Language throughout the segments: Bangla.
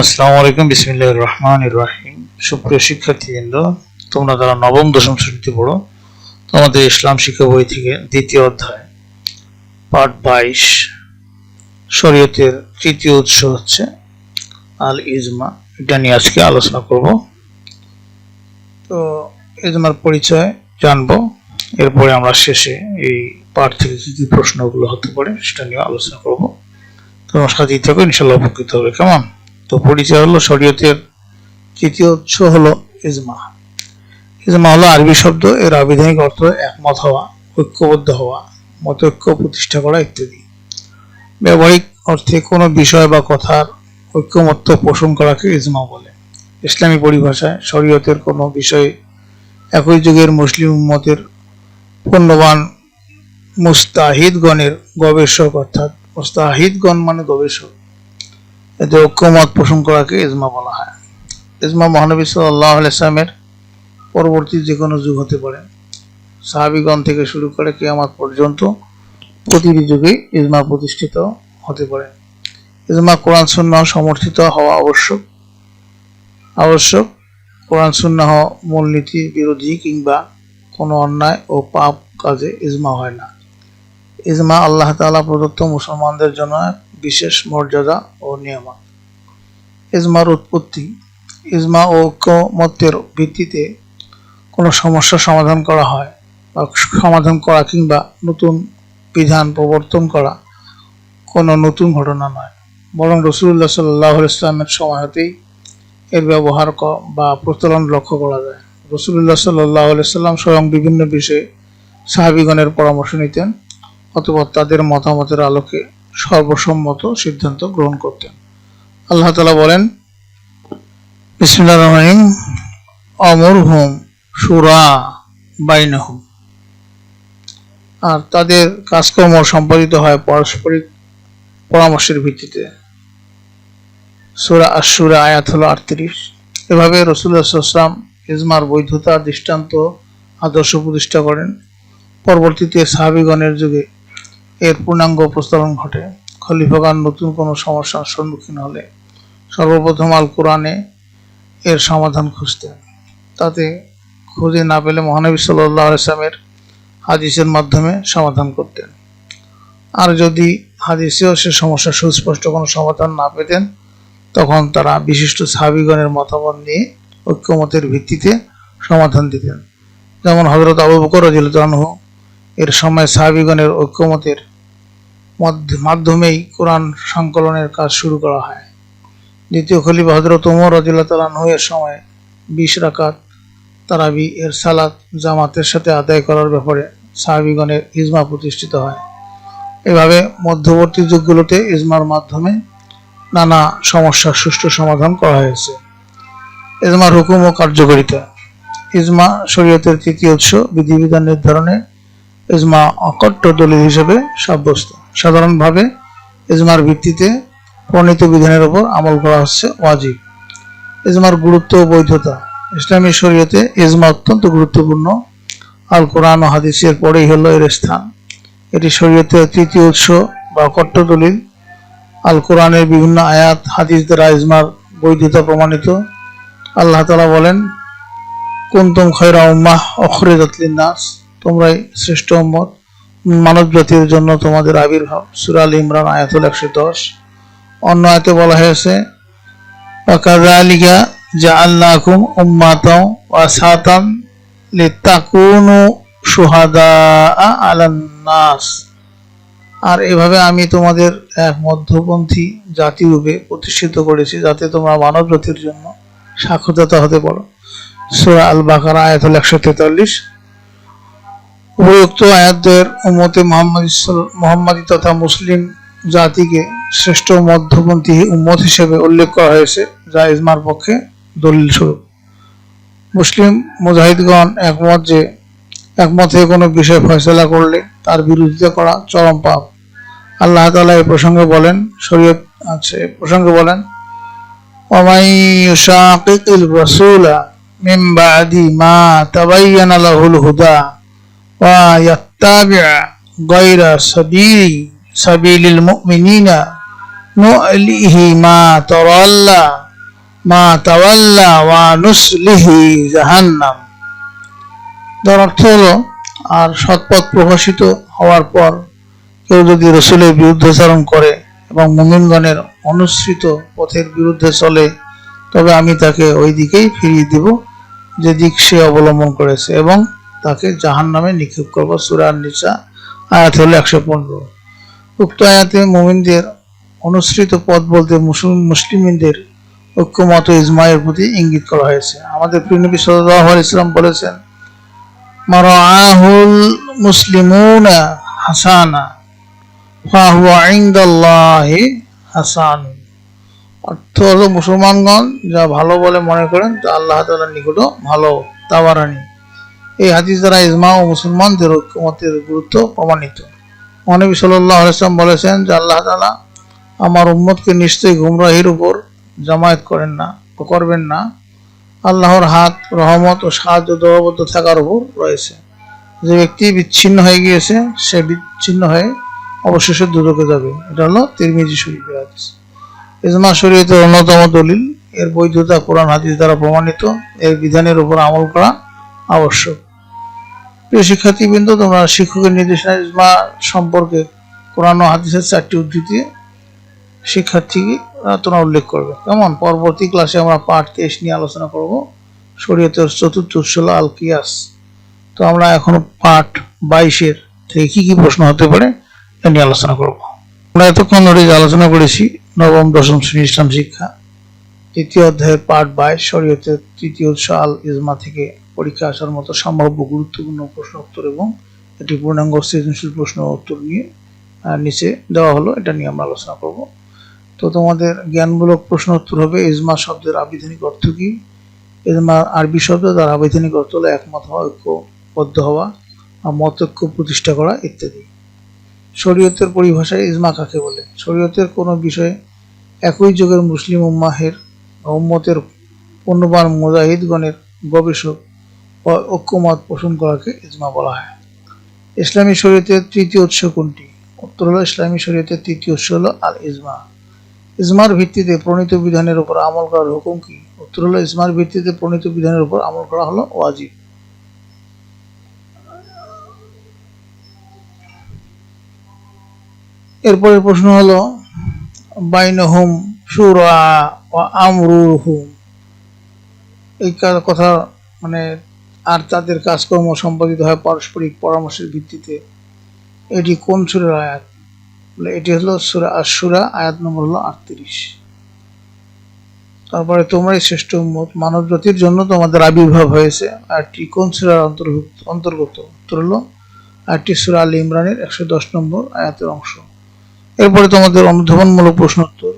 আসসালামু আলাইকুম। বিসমিল্লাহির রহমানির রহিম। সুপ্রিয় শিক্ষার্থীবৃন্দ, তোমরা যারা নবম দশম শ্রেণীতে পড়ো, তোমাদের ইসলাম শিক্ষা বই থেকে দ্বিতীয় অধ্যায় পার্ট 22 শরীয়তের তৃতীয় উৎস হচ্ছে আল ইজমা, এটা নিয়ে আজকে আলোচনা করব। তো ইজমার পরিচয় জানবো, এরপরে আমরা শেষে এই পাঠ থেকে কি কি প্রশ্নগুলো হতে পারে সেটা নিয়ে আলোচনা করব। তোমার সাথেই থাকো, ইনশাল্লাহ উপকৃত হবে। কেমন? তো পরিচয় হলো, শরীয়তের তৃতীয় উৎস হলো ইজমা। ইজমা হলো আরবি শব্দ, এর আবিধানিক অর্থ একমত হওয়া, ঐক্যবদ্ধ হওয়া, মতৈক্য প্রতিষ্ঠা করা ইত্যাদি। ব্যবহারিক অর্থে কোনো বিষয় বা কথার ঐক্যমত্য পোষণ করাকে ইজমা বলে। ইসলামী পরিভাষায় শরীয়তের কোনো বিষয়ে একই যুগের মুসলিম উম্মতের পূর্ণবান মুস্তাহিদগণের গবেষক, অর্থাৎ মুস্তাহিদগণ মানে গবেষক, এতে ঐক্যমত পোষণ করাকে ইজমা বলা হয়। ইজমা মহানবী সাল্লাল্লাহু আলাইহি ওয়াসাল্লামের পরবর্তী যে কোনো যুগ হতে পারে, সাহাবীগণ থেকে শুরু করে কিয়ামত পর্যন্ত প্রতিটি যুগে ইজমা প্রতিষ্ঠিত হতে পারে। ইজমা কোরআন সুন্নাহ সমর্থিত হওয়া আবশ্যক। কোরআন সুন্নাহ মূলনীতি বিরোধী কিংবা কোনো অন্যায় ও পাপ কাজে ইজমা হয় না। ইজমা আল্লাহ তাআলা প্রদত্ত মুসলমানদের জন্য বিশেষ মর্যাদা ও নিয়ামত। ইজমার উৎপত্তি। ইজমা ও ঐক্যমত্যের ভিত্তিতে কোনো সমস্যা সমাধান করা হয় বা সমাধান করা কিংবা নতুন বিধান প্রবর্তন করা কোনো নতুন ঘটনা নয়, বরং রাসূলুল্লাহ সাল্লাল্লাহু আলাইহি ওয়াসাল্লামের সময় হতেই এর ব্যবহার বা প্রচলন লক্ষ্য করা যায়। রাসূলুল্লাহ সাল্লাল্লাহু আলাইহি ওয়াসাল্লাম স্বয়ং বিভিন্ন বিষয়ে সাহাবীগণের পরামর্শ নিতেন অথবা তাদের মতামতের আলোকে সর্বসম্মত সিদ্ধান্ত গ্রহণ করতেন। আল্লাহ তাআলা বলেন, বিসমিল্লাহির রহমানির রহিম, আমরহুম শুরা বাইনাহুম। আর তাদের কাজকর্ম সম্পাদিত হয় পারস্পরিক পরামর্শের ভিত্তিতে। সূরা আশ-শুরা আয়াত হলো 38। এভাবে রাসূলুল্লাহ সাল্লাল্লাহু আলাইহি ওয়াসাল্লাম ইজমার বৈধতা দৃষ্টান্ত আদর্শ প্রতিষ্ঠা করেন। পরবর্তীতে সাহাবীগণের যুগে এর পূর্ণাঙ্গ প্রচলন ঘটে। খলিফাগণ নতুন কোনো সমস্যার সম্মুখীন হলে সর্বপ্রথম আল কোরআনে এর সমাধান খুঁজতেন। তাতে খুঁজে না পেলে মহানবী সাল্লাল্লাহু আলাইহি ওয়াসাল্লামের হাদিসের মাধ্যমে সমাধান করতেন। আর যদি হাদিসেও সে সমস্যার সুস্পষ্ট কোনো সমাধান না পেতেন, তখন তারা বিশিষ্ট সাহাবীগণের মতামত নিয়ে ঐক্যমতের ভিত্তিতে সমাধান দিতেন। যেমন হযরত আবু বকর রাদিয়াল্লাহু আনহু এর সময় সাহাবীগণের ঐক্যমতের মাধ্যমেই কোরআন সংকলনের কাজ শুরু করা হয়। দ্বিতীয় খলিফা হযরত ওমর রাদিয়াল্লাহু তাআলা আনহু এর সময় 20 রাকাত তারাবি এর সালাত জামাতের সাথে আদায় করার ব্যাপারে সাহাবীগণের ইজমা প্রতিষ্ঠিত হয়। এভাবে মধ্যবর্তী যুগগুলোতে ইজমার মাধ্যমে নানা সমস্যার সুষ্ঠু সমাধান করা হয়েছে। ইজমার হুকুম ও কার্যকারিতা। ইজমা শরীয়তের তৃতীয় উৎস। বিধিবিধান নির্ধারণে ইজমা অকট্ট দলিল হিসেবে সাব্যস্ত। সাধারণভাবে ইজমার ভিত্তিতে প্রণীত বিধানের উপর আমল করা হচ্ছে ওয়াজিব। ইজমার গুরুত্ব ও বৈধতা। ইসলামী শরীয়তে ইজমা অত্যন্ত গুরুত্বপূর্ণ। আল কোরআন ও হাদিসের পরেই হলো এর স্থান। এটি শরীয়তের তৃতীয় উৎস বা অকট্ট দলিল। আল কোরআনের বিভিন্ন আয়াত, হাদিস দ্বারা ইজমার বৈধতা প্রমাণিত। আল্লাহ তাআলা বলেন, কুনতুম খায়রা উম্মাহ উখরিজাত লিন-নাস, তোমরাই শ্রেষ্ঠ উম্মত, মানব জাতির জন্য তোমাদের আবির্ভাব। সূরা আল ইমরান আয়াত 110। অন্য আয়াতে বলা হয়েছে, ওয়াকাযালিকা জাআলনাকুম উম্মাতাও ওয়াসাতান লিতাকুনু শুহাদাআ আলান নাস। আর এভাবে আমি তোমাদের এক মধ্যপন্থী জাতি রূপে প্রতিষ্ঠিত করেছি, যাতে তোমরা মানব জাতির জন্য সাক্ষ্যদাতা হতে পারো। সূরা আল বাকারা আয়াত 143। উপরোক্ত আয়াতের উম্মতে মুহাম্মাদী তথা মুসলিম জাতিকে শ্রেষ্ঠ মধ্যপন্থী উম্মত হিসেবে উল্লেখ করা হয়েছে, যা ইজমার পক্ষে দলিল স্বরূপ। মুসলিম মুজাহিদগণ একমত হয়ে কোনো বিষয় ফয়সালা করলে তার বিরোধিতা করা চরম পাপ। আল্লাহ তাআলা এই প্রসঙ্গে বলেন, ওয়ামাই ইউশাকিকির রাসূলা মিন বাদি মা তাবায়্যানা লাহুল হুদা ওয়া ইয়াত্তাবি' গায়রা সাবিলিল মুমিনিনা নু'লিহি মা তাওয়াল্লা মা তাওয়াল্লা ওয়া নুসলিহি জাহান্নাম। যার অর্থ হলো, আর সৎপথ প্রকাশিত হওয়ার পর কেউ যদি রসুলের বিরুদ্ধাচরণ করে এবং মুমিনগণের অনুসৃত পথের বিরুদ্ধে চলে, তবে আমি তাকে ওই দিকেই ফিরিয়ে দিব যে দিক সে অবলম্বন করেছে এবং তাকে জাহান্নামে নিক্ষেপ করব। সূরা আন-নিসা আয়াত হলো 115। উক্ত আয়াতে মুমিনদের অনুসৃত পথ বলতে মুসলিমদের ঐক্যমত ইজমায়ের প্রতি ইঙ্গিত করা হয়েছে। আমাদের প্রিয় নবী সাল্লাল্লাহু আলাইহি ওয়াসাল্লাম বলেছেন, মারাআহুল মুসলিমুনা হাসানা ফাহুয়া ইনদাল্লাহি হাসান। অর্থ হলো, মুসলমানগণ যা ভালো বলে মনে করেন তা আল্লাহ তাআলার নিকটও ভালো, তাবারানি। এই হাদিস দ্বারা ইজমা ও মুসলমানদের ঐক্যমতের গুরুত্ব প্রমাণিত। নবী সাল্লাল্লাহু আলাইহি ওয়াসাল্লাম বলেছেন যে আল্লাহ তাআলা আমার উম্মতকে নিশ্চয়ই গুমরাহির উপর জামায়াত করবেন না। আল্লাহর হাত রহমত ও সাহায্য দলবদ্ধ থাকার উপর রয়েছে। যে ব্যক্তি বিচ্ছিন্ন হয়ে গিয়েছে সে বিচ্ছিন্ন হয়ে অবশেষে দুদকে যাবে। এটা হলো তিরমিজি শরীফের হাদিস। ইজমা শরীয়তের অন্যতম দলিল। এর বৈধতা কোরআন হাদিস দ্বারা প্রমাণিত। এর বিধানের উপর আমল করা আবশ্যক। প্রিয় শিক্ষার্থীবৃন্দ, তোমরা শিক্ষকের নির্দেশনা ইজমা সম্পর্কে কোরআন ও হাদিসের 4টি উদ্ধৃতি শিক্ষার্থীরা তোমরা উল্লেখ করবে। কেমন? পরবর্তী ক্লাসে আমরা পাঠ 23 নিয়ে আলোচনা করব, শরীয়তের চতুর্থ উৎস হলো আল কিয়াস। তো আমরা এখন পাঠ 22 থেকে কি কি প্রশ্ন হতে পারে এ নিয়ে আলোচনা করব। আমরা এতক্ষণ ধরে আলোচনা করেছি নবম দশম শ্রেণী ইসলাম শিক্ষা 3য় অধ্যায়ের পাঠ 22 শরীয়তের তৃতীয় উৎস আল ইজমা থেকে পরীক্ষা আসার মতো সম্ভাব্য গুরুত্বপূর্ণ প্রশ্ন উত্তর এবং এটি পূর্ণাঙ্গ সৃজনশীল প্রশ্ন উত্তর নিয়ে নিচে দেওয়া হলো, এটা নিয়ে আমরা আলোচনা করব। তো তোমাদের জ্ঞানমূলক প্রশ্ন উত্তর হবে, ইজমা শব্দের আবিধানিক অর্থ কি? ইজমা আরবি শব্দ, তার আবিধানিক অর্থ হলো একমত হওয়া, ঐক্যবদ্ধ হওয়া, মতৈক্য প্রতিষ্ঠা করা ইত্যাদি। শরীয়তের পরিভাষায় ইজমা কাকে বলে? শরীয়তের কোনো বিষয়ে একই যুগের মুসলিম উম্মতের পূর্ণবান মুজাহিদগণের গবেষক ও ঐক্যমত পোষণ করাকে ইজমা বলা হয়। ইসলামী শরীয়তের তৃতীয় উৎস কোনটি? উত্তর হলো, ইসলামী শরীয়তের তৃতীয় উৎস হলো আল ইজমা। ইজমার ভিত্তিতে প্রণীত বিধানের উপর আমল করার হুকুম কি? উত্তর হলো, ইজমার ভিত্তিতে প্রণীত বিধানের উপর আমল করা হলো ওয়াজিব। এরপরের প্রশ্ন হলো, বাইনহুম শুরা ওয়া আমরুহুম, এই কথা মানে আর তাদের কাজকর্ম সম্পাদিত হয় পারস্পরিক পরামর্শের ভিত্তিতে, এটি কোন সূরার আয়াত? এটি হলো সূরা আশ-শূরা, আয়াত নম্বর হলো 38। তারপরে তোমরাই শ্রেষ্ঠ উম্মত, মানব জাতির জন্য তোমাদের আবির্ভাব হয়েছে, আয়াতটি কোন সূরার অন্তর্গত? উত্তর হলো, আয়াতটি সূরা আল ইমরানের 110 নম্বর আয়াতের অংশ। এরপরে তোমাদের অনুধাবনমূলক প্রশ্ন উত্তর,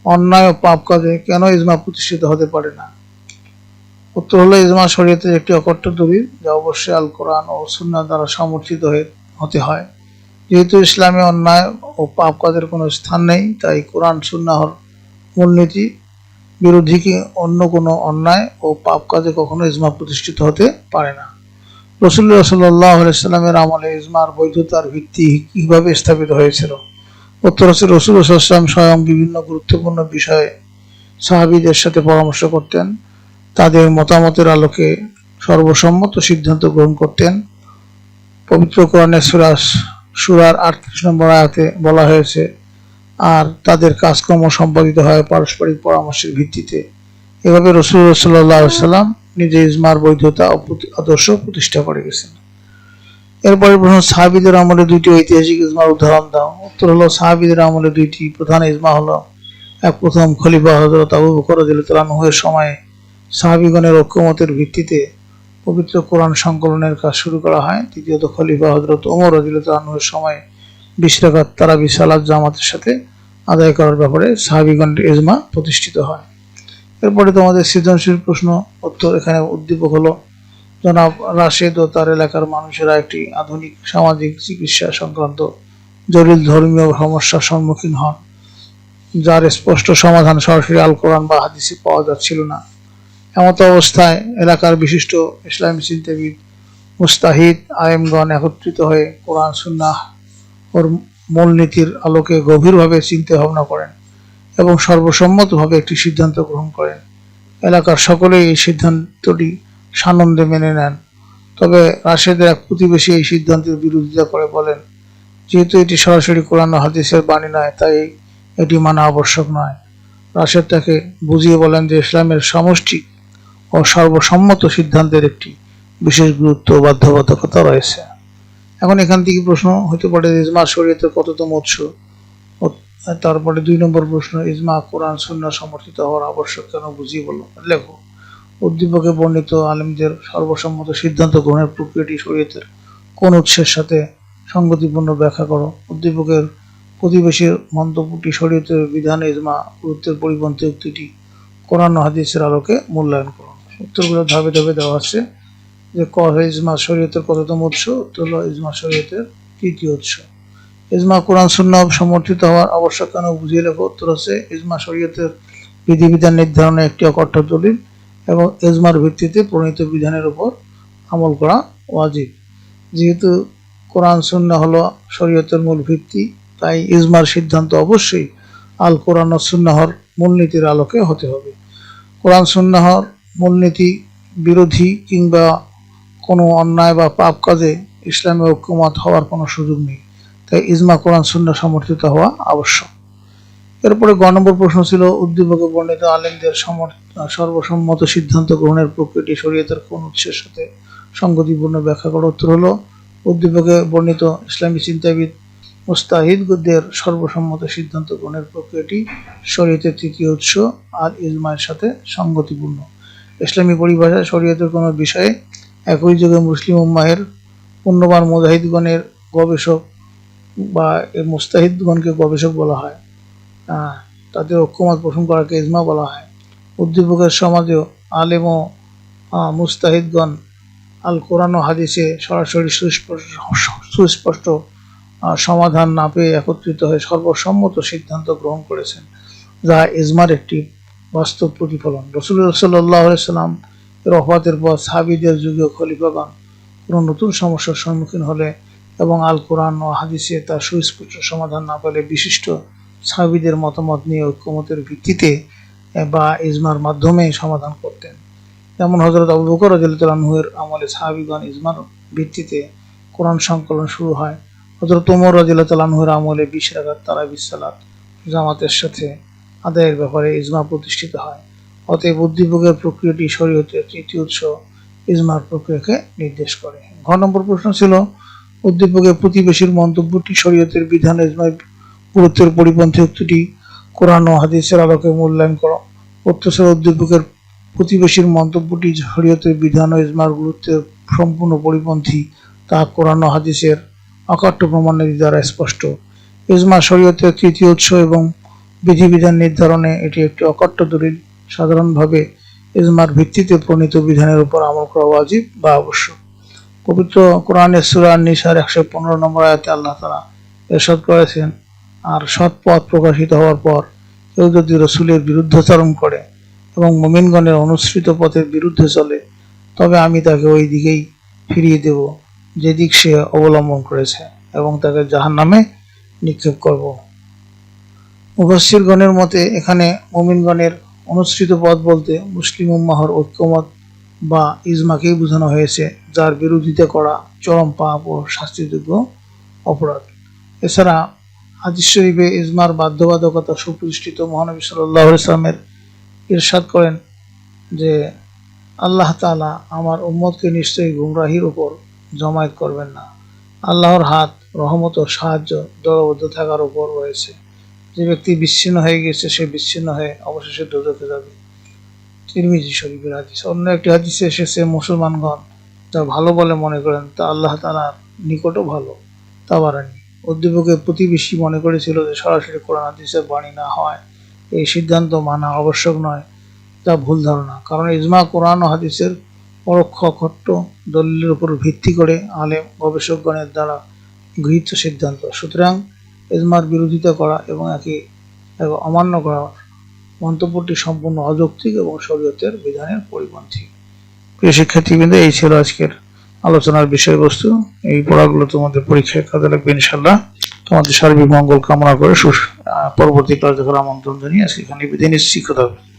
অন্যায় ও পাপ কাজে কেন ইজমা প্রতিষ্ঠিত হতে পারে না? উত্তর হলো, ইজমা শরীয়তের একটি অকট্ট দলিল, যা অবশ্যই আল কোরআন ও সুন্নাহ দ্বারা সমর্থিত হতে হয়। যেহেতু ইসলামে অন্যায় ও পাপ কাজের কোনো স্থান নেই, তাই কোরআন সুন্নাহর মূলনীতি বিরোধী কি অন্য কোনো অন্যায় ও পাপ কাজে কখনো ইজমা প্রতিষ্ঠিত হতে পারে না। রাসূলুল্লাহ সাল্লাল্লাহু আলাইহি ওয়াসাল্লামের আমলে ইজমার বৈধতার ভিত্তি কিভাবে স্থাপিত হয়েছিল? উত্তর হচ্ছে, রাসূলুল্লাহ সাল্লাল্লাহু আলাইহি ওয়াসাল্লাম স্বয়ং বিভিন্ন গুরুত্বপূর্ণ বিষয়ে সাহাবীদের সাথে পরামর্শ করতেন, তাদের মতামতের আলোকে সর্বসম্মত সিদ্ধান্ত গ্রহণ করতেন। পবিত্র কোরআনের সূরার 38 নম্বর আয়াতে বলা হয়েছে, আর তাদের কাজকর্ম সম্পাদিত হয় পারস্পরিক পরামর্শের ভিত্তিতে। এভাবে রাসূলুল্লাহ সাল্লাল্লাহু আলাইহি ওয়াসাল্লাম নিজে ইজমার বৈধতা ও আদর্শ প্রতিষ্ঠা করে গেছেন। এরপরে প্রশ্ন, সাহাবীদের আমলে 2টি ঐতিহাসিক ইজমার উদাহরণ দাও। উত্তর হলো, সাহাবীদের আমলে 2টি প্রধান ইজমা হলো, এক, প্রথম খলিফা হযরত আবু বকর রাদিয়াল্লাহু আনহু এর সময়ে সাহাবীগণের ঐক্যমতের ভিত্তিতে পবিত্র কোরআন সংকলনের কাজ শুরু করা হয়। দ্বিতীয়ত, খলিফা হযরত ওমর রাদিয়াল্লাহু আনহু এর সময় 20 রাকাত তারাবি সালাত জামাতের সাথে আদায় করার ব্যাপারে সাহাবীগণের ইজমা প্রতিষ্ঠিত হয়। এরপরে তোমাদের সৃজনশীল প্রশ্ন উত্তর, এখানে উদ্দীপক হলো, জনাব রাশেদ ও তার এলাকার মানুষেরা একটি আধুনিক সামাজিক চিকিৎসা সংক্রান্ত জটিল ধর্মীয় সমস্যার সম্মুখীন হন, যার স্পষ্ট সমাধান সরাসরি আল কোরআন বা হাদিসে পাওয়া যাচ্ছিল না। এমত অবস্থায় এলাকার বিশিষ্ট ইসলামী চিন্তাবিদ মুস্তাহিদ আলেমগণ একত্রিত হয়ে কোরআন সুন্নাহ ওর মূলনীতির আলোকে গভীরভাবে চিন্তা ভাবনা করেন এবং সর্বসম্মতভাবে একটি সিদ্ধান্ত গ্রহণ করেন। এলাকার সকলেই এই সিদ্ধান্তটি সানন্দে মেনে নেন। তবে রাশেদের এক প্রতিবেশী এই সিদ্ধান্তের বিরোধিতা করে বলেন, যেহেতু এটি সরাসরি কোরআন ও হাদিসের বাণী নয়, তাই এটি মানা আবশ্যক নয়। রাশেদ তাকে বুঝিয়ে বলেন যে ইসলামের সমষ্টি ও সর্বসম্মত সিদ্ধান্তের একটি বিশেষ গুরুত্ব ও বাধ্যবাধকতা রয়েছে। এখন এখান থেকে প্রশ্ন হতে পারে, ইজমা শরীয়তের কততম উৎস? তারপরে 2 নম্বর প্রশ্ন, ইজমা কোরআন সুন্নাহ সমর্থিত হওয়ার আবশ্যক কেন, বুঝিয়ে বলো। লেখো, উদ্দীপকে বর্ণিত আলেমদের সর্বসম্মত সিদ্ধান্ত গ্রহণের প্রক্রিয়াটি শরীয়তের কোন উৎসের সাথে সঙ্গতিপূর্ণ ব্যাখ্যা করো। উদ্দীপকের প্রতিবেশীর মন্তব্যটি শরীয়তের বিধানে ইজমা গুরুত্বের পরিপন্থী উক্তিটি কোরআন ও হাদিসের আলোকে মূল্যায়ন করো। উত্তরগুলো ধাপে ধাপে দেওয়া আছে। যে ক, ইজমা শরীয়তের কততম উৎস? উত্তর হলো ইজমা শরীয়তের তৃতীয় উৎস। ইজমা কোরআন সুন্নাহ সমর্থিত হওয়ার আবশ্যক কেন, বুঝিয়ে লেখো। উত্তর হচ্ছে ইজমা শরীয়তের বিধিবিধান নির্ধারণে একটি অকঠ্য দলিল এবং ইজমার ভিত্তিতে প্রণীত বিধানের উপর আমল করা ওয়াজিব। যেহেতু কোরআন সুন্নাহ হলো শরীয়তের মূল ভিত্তি, তাই ইজমার সিদ্ধান্ত অবশ্যই আল কোরআন ও সুন্নাহর মূলনীতির আলোকে হতে হবে। কোরআন সুন্নাহর মূলনীতি বিরোধী কিংবা কোনো অন্যায় বা পাপ কাজে ইসলামে ঐক্যমত হওয়ার কোনো সুযোগ নেই, তাই ইজমা কোরআন সুন্নাহ সমর্থিত হওয়া আবশ্যক। এরপরে গ নম্বর প্রশ্ন ছিল, উদ্দীপকে বর্ণিত আলেমদের সর্বসম্মত সিদ্ধান্ত গ্রহণের প্রক্রিয়াটি শরীয়তের কোন উৎসের সাথে সঙ্গতিপূর্ণ ব্যাখ্যা করার। উত্তর হলো উদ্দীপকে বর্ণিত ইসলামী চিন্তাবিদ মুস্তাহিদদের সর্বসম্মত সিদ্ধান্ত গ্রহণের প্রক্রিয়াটি শরীয়তের তৃতীয় উৎস আর ইজমার সাথে সঙ্গতিপূর্ণ। ইসলামী পরিভাষায় শরীয়তের কোনো বিষয়ে একই যুগে মুসলিম উম্মাহের পুণ্যবান মুজাহিদগণের গবেষক বা মুস্তাহিদগণকে গবেষক বলা হয়, তাদের ঐক্যমত পোষণ করাকে ইজমা বলা হয়। উদ্দীপকের সমাজেও আলেম ও মুস্তাহিদগণ আল কোরআন ও হাদিসে সরাসরি সুস্পষ্ট সমাধান না পেয়ে একত্রিত হয়ে সর্বসম্মত সিদ্ধান্ত গ্রহণ করেছেন, যা ইজমার একটি বাস্তব প্রতিফলন। রাসূলুল্লাহ সাল্লাল্লাহু আলাইহি ওয়াসাল্লাম এর ওফাতের পর সাহাবীদের যুগে খলিফাগণ কোনো নতুন সমস্যার সম্মুখীন হলে এবং আল কোরআন ও হাদিসে তার সুস্পষ্ট সমাধান না পেলে বিশিষ্ট সাহাবীদের মতামত নিয়ে ঐক্যমতের ভিত্তিতে বা ইজমার মাধ্যমে সমাধান করতেন। যেমন হযরত আবু বকর রাদিয়াল্লাহু আনহু এর আমলে সাহাবীগণ ইজমার ভিত্তিতে কোরআন সংকলন শুরু হয়। হযরত ওমর রাদিয়াল্লাহু আনহু এর আমলে 20 রাকাত তারাবির সালাত জামাতের সাথে আদায়ের ব্যাপারে ইজমা প্রতিষ্ঠিত হয়। অতএব উদ্দীপকের প্রক্রিয়াটি শরীয়তের তৃতীয় উৎস ইজমার প্রক্রিয়াকে নির্দেশ করে। ঘ নম্বর প্রশ্ন ছিল, উদ্দীপকের প্রতিবেশীর মন্তব্যটি শরীয়তের বিধান ইজমার গুরুত্বের পরিপন্থী উক্তিটি কোরআন ও হাদিসের আলোকে মূল্যায়ন করো। উত্তর ছিল উদ্দীপকের প্রতিবেশীর মন্তব্যটি শরীয়তের বিধান ও ইজমার গুরুত্বের সম্পূর্ণ পরিপন্থী, তা কোরআন ও হাদিসের অকাট্য প্রমাণাদি দ্বারা স্পষ্ট। ইজমা শরীয়তের তৃতীয় উৎস এবং বিধিবিধান নির্ধারণে এটি একটি অকাট্য দলিল। সাধারণভাবে ইজমার ভিত্তিতে প্রণীত বিধানের উপর আমল করা ওয়াজিব বা আবশ্যক। পবিত্র কোরআনের সূরা আন-নিসার 115 নম্বর আয়াতে আল্লাহ তাআলা ইরশাদ করেছেন, আর সৎ পথ প্রকাশিত হওয়ার পর কেউ যদি রাসূলের বিরুদ্ধাচরণ করে এবং মুমিনগণের অনুসৃত পথের বিরুদ্ধে চলে, তবে আমি তাকে ওই দিকেই ফিরিয়ে দেব যেদিক সে অবলম্বন করেছে এবং তাকে জাহান্নামে নিক্ষেপ করব। মুফাসসিরগণের মতে এখানে মুমিনগণের অনুসৃত পথ বলতে মুসলিম উম্মাহর ঐক্যমত বা ইজমাকেই বোঝানো হয়েছে, যার বিরোধিতা করা চরম পাপ ও শাস্তিযোগ্য অপরাধ। এছাড়া হাদিস শরীফে ইজমার বাধ্যবাধকতা সুপ্রতিষ্ঠিত। মহানবী সাল্লাল্লাহু আলাইহি ওয়াসাল্লাম ইরশাদ করেন যে আল্লাহ তাআলা আমার উম্মতকে নিশ্চয়ই গুমরাহির উপর জমায়েত করবেন না। আল্লাহর হাত রহমত ও সাহায্য দলবদ্ধ থাকার উপর রয়েছে। যে ব্যক্তি বিচ্ছিন্ন হয়ে গেছে সে বিচ্ছিন্ন হয়ে অবশেষে দোজখে যাবে। তিরমিজি শরীফের হাদিস। অন্য একটি হাদিসে এসেছে, মুসলমানগণ যা ভালো বলে মনে করেন তা আল্লাহ তাআলার নিকটও ভালো, তা বাড়ানি। উদ্দীপকের প্রতিবেশী মনে করেছিল যে সরাসরি কোরআন হাদিসের বাণী না হয় এই সিদ্ধান্ত মানা আবশ্যক নয়, যা ভুল ধারণা। কারণ ইজমা কোরআন ও হাদিসের পরোক্ষ অকট্য দলিলের উপর ভিত্তি করে আলেম গবেষকগণের দ্বারা গৃহীত সিদ্ধান্ত। সুতরাং ইজমার বিরোধিতা করা এবং একে অমান্য করার মন্তব্যটি সম্পূর্ণ অযৌক্তিক এবং শরীয়তের বিধানের পরিপন্থী। প্রিয় শিক্ষার্থীবৃন্দ, এই ছিল আজকের আলোচনার বিষয়বস্তু। এই পড়াগুলো তোমাদের পরীক্ষায় কাজে লাগবে ইনশাআল্লাহ। তোমাদের সার্বিক মঙ্গল কামনা করে পরবর্তী ক্লাস দেখার আমন্ত্রণ জানিয়ে আজকে এখানে বিদায় নিচ্ছি। কথা হবে।